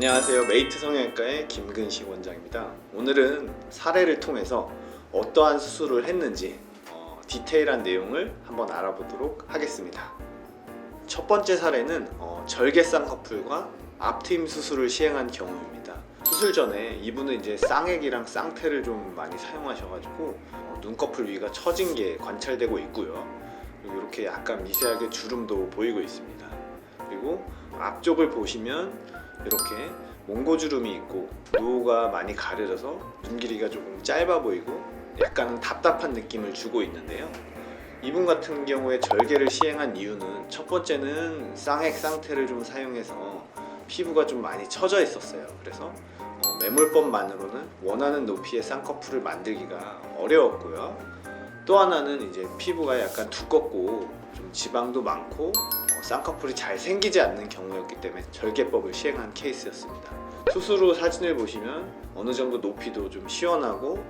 안녕하세요. 메이트 성형외과의 김근식 원장입니다. 오늘은 사례를 통해서 어떠한 수술을 했는지 디테일한 내용을 한번 알아보도록 하겠습니다. 첫 번째 사례는 절개 쌍꺼풀과 앞트임 수술을 시행한 경우입니다. 수술 전에 이분은 이제 쌍액이랑 쌍태를 좀 많이 사용하셔가지고 눈꺼풀 위가 처진 게 관찰되고 있고요. 그리고 이렇게 약간 미세하게 주름도 보이고 있습니다. 그리고 앞쪽을 보시면 이렇게 몽고주름이 있고 누우가 많이 가려져서 눈 길이가 조금 짧아 보이고 약간 답답한 느낌을 주고 있는데요. 이분 같은 경우에 절개를 시행한 이유는 첫 번째는 쌍액 쌍태를 좀 사용해서 피부가 좀 많이 처져 있었어요. 그래서 매몰법만으로는 원하는 높이의 쌍꺼풀을 만들기가 어려웠고요. 또 하나는 이제 피부가 약간 두껍고 좀 지방도 많고 쌍꺼풀이 잘 생기지 않는 경우였기 때문에 절개법을 시행한 케이스였습니다. 수술 후 사진을 보시면 어느 정도 높이도 좀 시원하고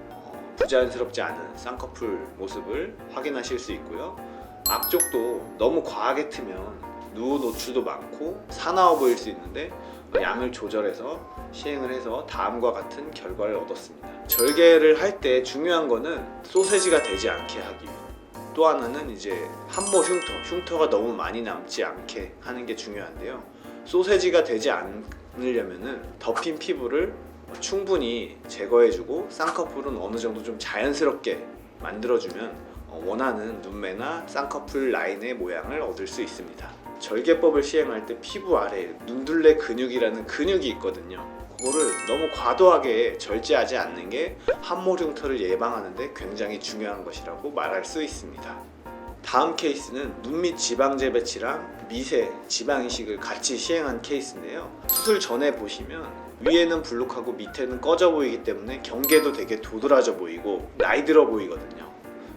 부자연스럽지 않은 쌍꺼풀 모습을 확인하실 수 있고요. 앞쪽도 너무 과하게 트면 누우 노출도 많고 사나워 보일 수 있는데 양을 조절해서 시행을 해서 다음과 같은 결과를 얻었습니다. 절개를 할 때 중요한 거는 소세지가 되지 않게 하기 위해, 또 하나는 이제 함모 흉터가 너무 많이 남지 않게 하는 게 중요한데요. 소세지가 되지 않으려면은 덮인 피부를 충분히 제거해주고 쌍꺼풀은 어느 정도 좀 자연스럽게 만들어주면 원하는 눈매나 쌍꺼풀 라인의 모양을 얻을 수 있습니다. 절개법을 시행할 때 피부 아래 눈둘레 근육이라는 근육이 있거든요. 그거를 너무 과도하게 절제하지 않는 게 함모 흉터를 예방하는 데 굉장히 중요한 것이라고 말할 수 있습니다. 다음 케이스는 눈 밑 지방 재배치랑 미세 지방 이식을 같이 시행한 케이스인데요. 수술 전에 보시면 위에는 불룩하고 밑에는 꺼져 보이기 때문에 경계도 되게 도드라져 보이고 나이 들어 보이거든요.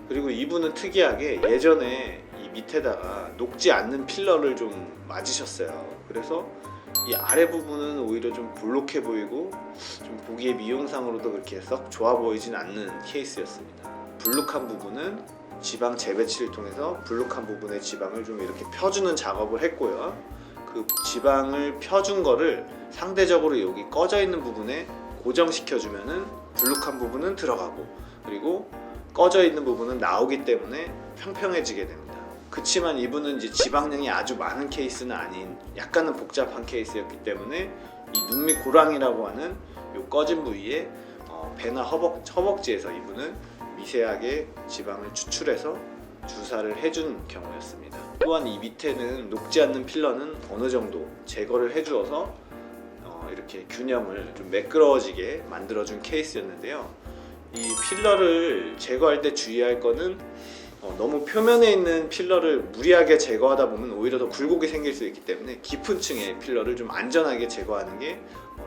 그리고 이분은 특이하게 예전에 이 밑에다가 녹지 않는 필러를 좀 맞으셨어요. 그래서 이 아래 부분은 오히려 좀 볼록해 보이고 좀 보기에 미용상으로도 그렇게 썩 좋아 보이진 않는 케이스였습니다. 불룩한 부분은 지방 재배치를 통해서 불룩한 부분의 지방을 좀 이렇게 펴주는 작업을 했고요. 그 지방을 펴준 거를 상대적으로 여기 꺼져 있는 부분에 고정시켜주면은 불룩한 부분은 들어가고 그리고 꺼져 있는 부분은 나오기 때문에 평평해지게 됩니다. 그치만 이분은 이제 지방량이 아주 많은 케이스는 아닌 약간은 복잡한 케이스였기 때문에 이 눈 밑 고랑이라고 하는 이 꺼진 부위에 배나 허벅지에서 이분은 미세하게 지방을 추출해서 주사를 해준 경우였습니다. 또한 이 밑에는 녹지 않는 필러는 어느 정도 제거를 해주어서 이렇게 균형을 좀 매끄러워지게 만들어준 케이스였는데요. 이 필러를 제거할 때 주의할 거는 너무 표면에 있는 필러를 무리하게 제거하다 보면 오히려 더 굴곡이 생길 수 있기 때문에 깊은 층의 필러를 좀 안전하게 제거하는 게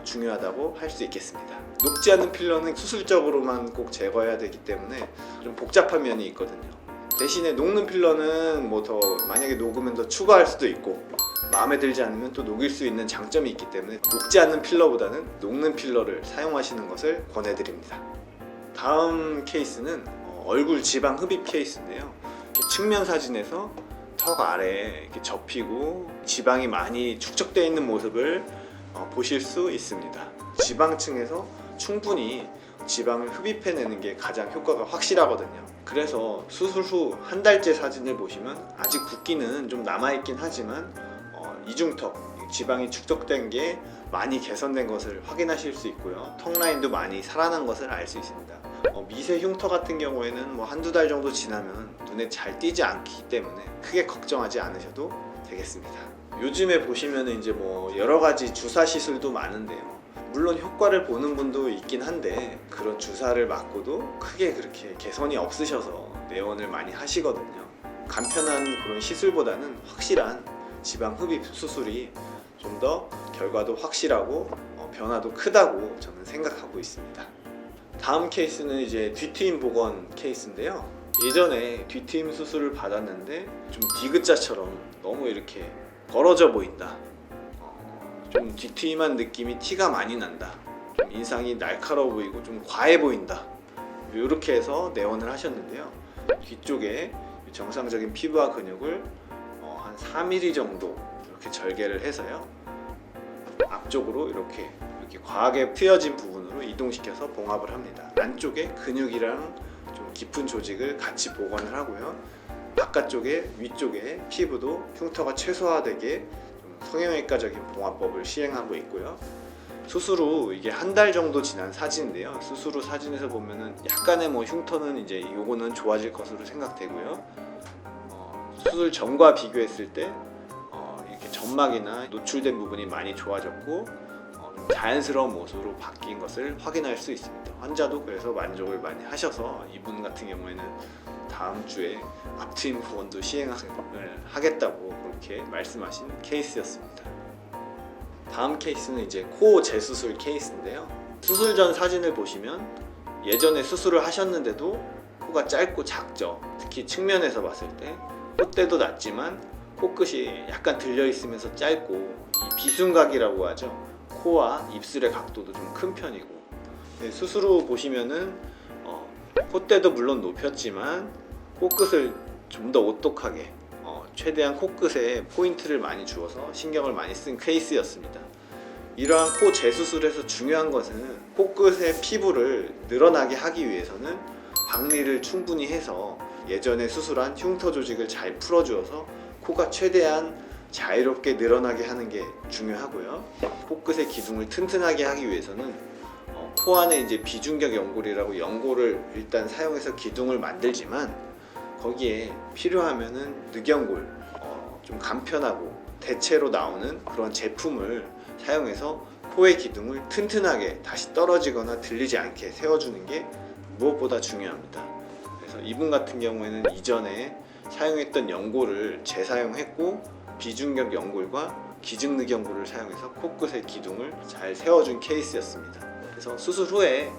중요하다고 할 수 있겠습니다. 녹지 않는 필러는 수술적으로만 꼭 제거해야 되기 때문에 좀 복잡한 면이 있거든요. 대신에 녹는 필러는 뭐 더 만약에 녹으면 더 추가할 수도 있고 마음에 들지 않으면 또 녹일 수 있는 장점이 있기 때문에 녹지 않는 필러보다는 녹는 필러를 사용하시는 것을 권해드립니다. 다음 케이스는 얼굴 지방 흡입 케이스인데요. 측면 사진에서 턱 아래에 이렇게 접히고 지방이 많이 축적되어 있는 모습을 보실 수 있습니다. 지방층에서 충분히 지방을 흡입해내는 게 가장 효과가 확실하거든요. 그래서 수술 후 한 달째 사진을 보시면 아직 붓기는 좀 남아있긴 하지만 이중턱, 지방이 축적된 게 많이 개선된 것을 확인하실 수 있고요. 턱 라인도 많이 살아난 것을 알 수 있습니다. 미세 흉터 같은 경우에는 뭐 한두 달 정도 지나면 눈에 잘 띄지 않기 때문에 크게 걱정하지 않으셔도 되겠습니다. 요즘에 보시면 이제 뭐 여러 가지 주사 시술도 많은데요. 물론 효과를 보는 분도 있긴 한데 그런 주사를 맞고도 크게 그렇게 개선이 없으셔서 내원을 많이 하시거든요. 간편한 그런 시술보다는 확실한 지방 흡입 수술이 좀 더 결과도 확실하고 변화도 크다고 저는 생각하고 있습니다. 다음 케이스는 이제 뒤트임 복원 케이스인데요. 예전에 뒤트임 수술을 받았는데 좀 디귿자처럼 너무 이렇게 벌어져 보인다, 좀 뒤트임한 느낌이 티가 많이 난다, 좀 인상이 날카로워 보이고 좀 과해 보인다, 이렇게 해서 내원을 하셨는데요. 뒤쪽에 정상적인 피부와 근육을 한 4mm 정도 이렇게 절개를 해서요, 앞쪽으로 이렇게 과하게 트여진 부분으로 이동시켜서 봉합을 합니다. 안쪽에 근육이랑 좀 깊은 조직을 같이 복원을 하고요. 바깥쪽에 위쪽에 피부도 흉터가 최소화되게 좀 성형외과적인 봉합법을 시행하고 있고요. 수술 후 이게 한 달 정도 지난 사진인데요. 수술 후 사진에서 보면은 약간의 뭐 흉터는 이제 요거는 좋아질 것으로 생각되고요. 수술 전과 비교했을 때 이렇게 점막이나 노출된 부분이 많이 좋아졌고 자연스러운 모습으로 바뀐 것을 확인할 수 있습니다. 환자도 그래서 만족을 많이 하셔서 이분 같은 경우에는 다음 주에 앞트임 복원도 시행을 하겠다고 그렇게 말씀하신 케이스였습니다. 다음 케이스는 이제 코 재수술 케이스인데요. 수술 전 사진을 보시면 예전에 수술을 하셨는데도 코가 짧고 작죠. 특히 측면에서 봤을 때 콧대도 낮지만 코끝이 약간 들려 있으면서 짧고 이 비순각이라고 하죠. 코와 입술의 각도도 좀 큰 편이고 수술 후 보시면은 콧대도 물론 높였지만 코끝을 좀 더 오똑하게 최대한 코끝에 포인트를 많이 주어서 신경을 많이 쓴 케이스였습니다. 이러한 코 재수술에서 중요한 것은 코끝의 피부를 늘어나게 하기 위해서는 박리를 충분히 해서 예전에 수술한 흉터 조직을 잘 풀어주어서 코가 최대한 자유롭게 늘어나게 하는 게 중요하고요. 코끝의 기둥을 튼튼하게 하기 위해서는 코 안에 이제 비중격 연골이라고 연골을 일단 사용해서 기둥을 만들지만 거기에 필요하면은 늑연골, 좀 간편하고 대체로 나오는 그런 제품을 사용해서 코의 기둥을 튼튼하게 다시 떨어지거나 들리지 않게 세워주는 게 무엇보다 중요합니다. 그래서 이분 같은 경우에는 이전에 사용했던 연골을 재사용했고 비중격 연골과 기증늑연골을 사용해서 코끝의 기둥을 잘 세워준 케이스였습니다. 그래서 수술 후에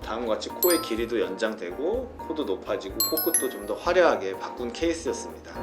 다음과 같이 코의 길이도 연장되고 코도 높아지고 코끝도 좀 더 화려하게 바꾼 케이스였습니다.